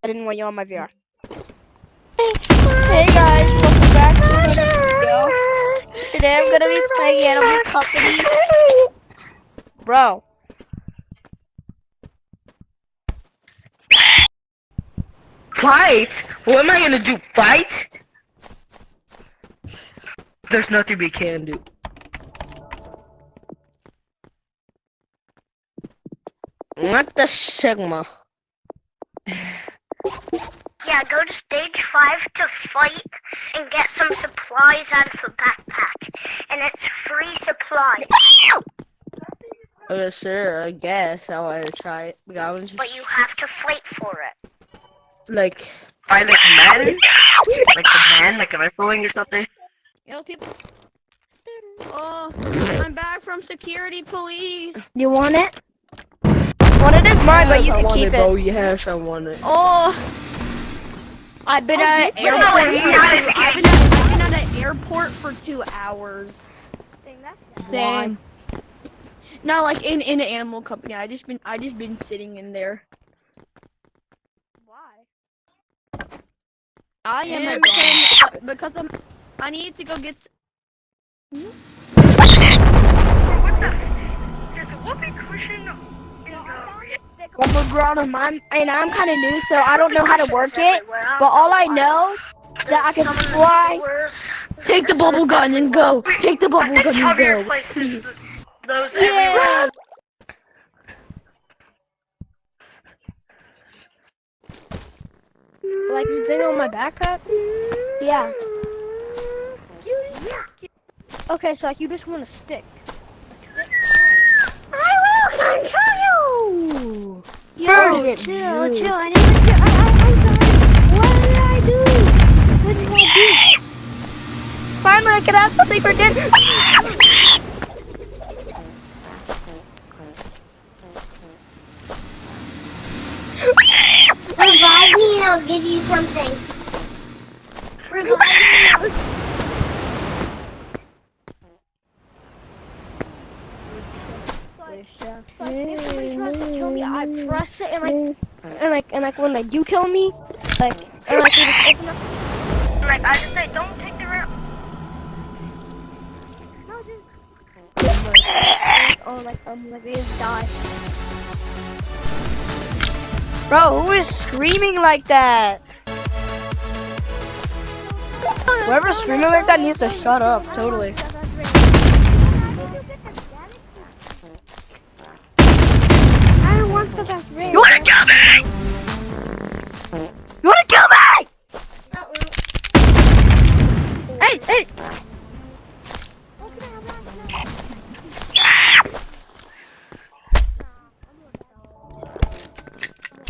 I didn't want you on my VR. Hey guys, welcome back to another video. Today I'm gonna be playing Animal Company. Bro. Fight? What am I gonna do? Fight? There's nothing we can do. What the Sigma? Yeah, go to stage 5 to fight and get some supplies out of the backpack. And it's free supplies. Sir, I guess I want to try it. But you have to fight for it. Like, fight like a man? Like a man? Like a wrestling or something? Yo, people. Oh, I'm back from security police. You want it? Well, it is mine, but you I can want keep it, it. bro. Yes, I want it. Oh, I've been at an airport. I've been at an airport for 2 hours. Same. Not like in an animal company. I just been sitting in there. Why? I am because I need to go get. What the? There's a whoopee cushion in the... Rubber ground of mine, and I'm kind of new, so I don't know how to work it. But all I know that I can fly. Take the bubble gun and go. Take the bubble gun and go. Please. Those Yeah. Like the thing on my backpack? Yeah. Okay, so like you just want a stick. I will control you! Yo, chill. I need to I'm sorry. What did I do? What did I do? Finally, I can have something for dinner. Revive me and I'll give you something. Revive me. If somebody tries to kill me, I press it and like when they do kill me, like and like they just open up. Like I just say, don't take the route. No, just. Like they just die. Bro, who is screaming like that? Whoever's screaming like that needs to shut up, totally. I don't want the best ring. You wanna kill me? You wanna kill me? Hey, hey!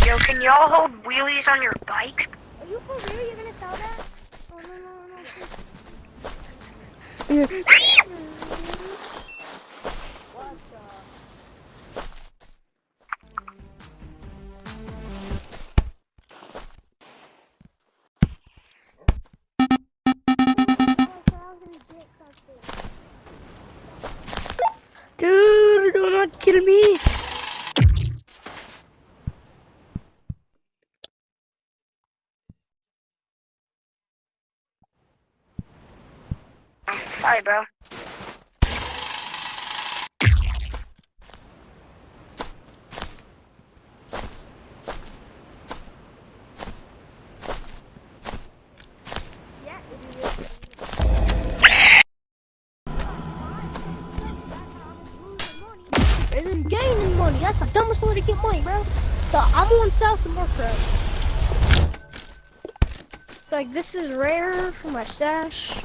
Yo, can y'all hold wheelies on your bike? Are you for real? You're gonna sell that? Oh, no. Dude, do not kill me. Sorry, bro. And then gaining money. That's the dumbest way to get money, bro. So I'm gonna sell some more crap. Like this is rare for my stash.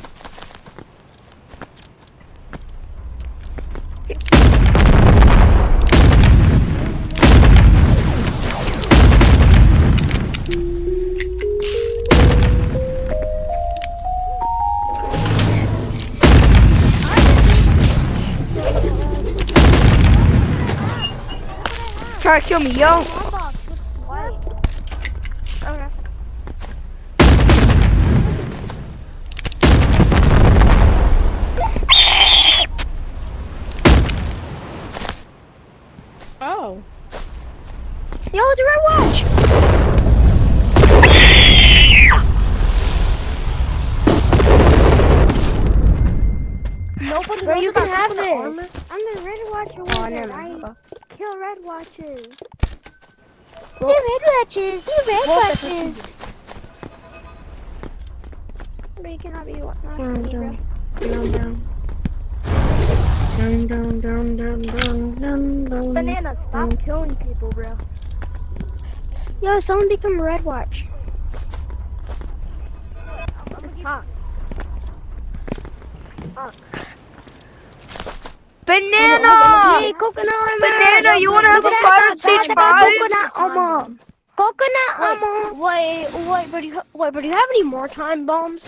Try to kill me, yo. Oh. Yo, it's a red watch. Bro, you can have the armor? this. I'm the Red Watcher Oh, wizard. never I mind. kill Red Watchers. Well, You Red Watchers. But you cannot be what? Banana, stop killing people, bro. Yo, someone become Red Watch. Just talk. Banana! Hey, coconut armor. Banana, you wanna have a fight on stage 5? Coconut armor. Coconut armor. Wait, but do you have any more time bombs?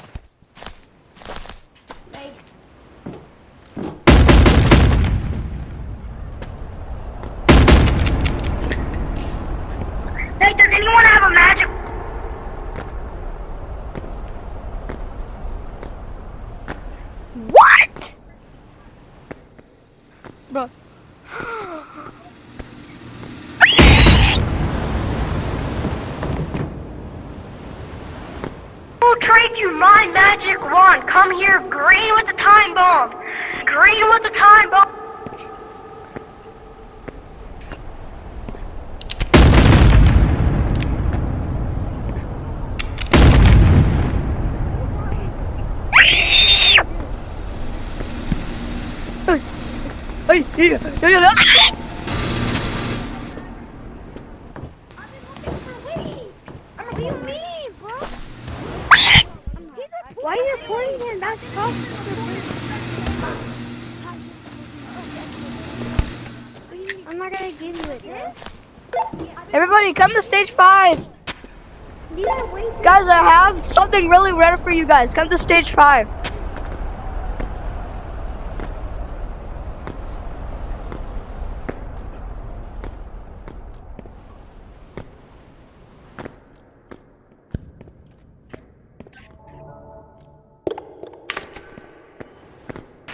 Hey, does anyone have a magic? What? Bro. I'll trade you my magic wand. Come here, green with the time bomb. Green with the time bomb. What do you mean, bro? Why are you pointing him? That's I'm not gonna give you it, man. Everybody, come to stage 5. You gotta wait. Guys, I have something really rare for you guys. Come to stage 5.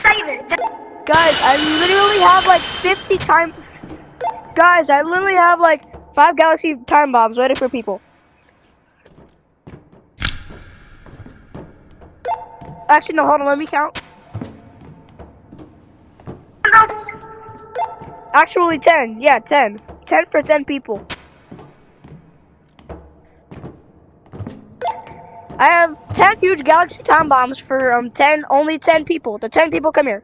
Save it. Guys, I literally have like 50 time. Guys, I literally have like 5 galaxy time bombs ready for people. Actually, no, hold on, let me count. Actually, 10. Yeah, 10. 10 for 10 people. I have 10 huge galaxy time bombs for only 10 people. The 10 people come here.